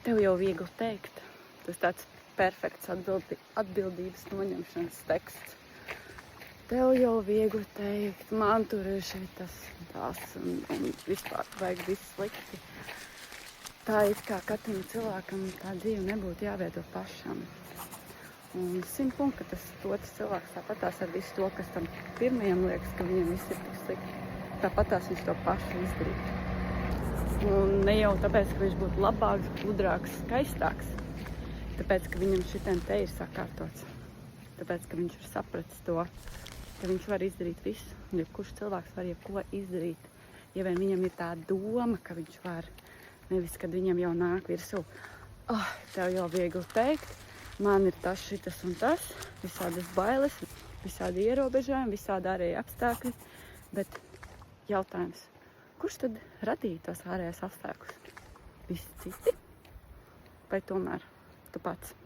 Tev jau viegli teikt. Tas tāds perfekts atbildības noņemšanas teksts. Tev jau viegli teikt, man tur ir šitas un tās un vispār vajag viss slikti. Tā it kā katram cilvēkam tā dzīve nebūtu jāveido pašam. Un 100 punkti, ka tas otrs cilvēks tāpatās ar visu to, kas tam pirmajam liekas, ka viņam viss ir tik slikti. Tāpatās viņš to pašu izdarītu. Un ne jau tāpēc, ka viņš būtu labāks, gudrāks, skaistāks. Tāpēc, ka viņam šitien te ir sakārtots. Tāpēc, ka viņš ir sapratis to, ka viņš var izdarīt visu. Un jebkurš cilvēks var jebko izdarīt. Ja vien viņam ir tā doma, ka viņš var. Nevis, kad viņam jau nāk virsū. Tev jau viegli teikt. Man ir tas, šitas un tas. Visādas bailes, visādi ierobežojumi, visādi ārēji apstākļi. Bet jautājums. Kurš tad radīja tos ārējos apstākļus? Visi citi? Vai tomēr tu pats?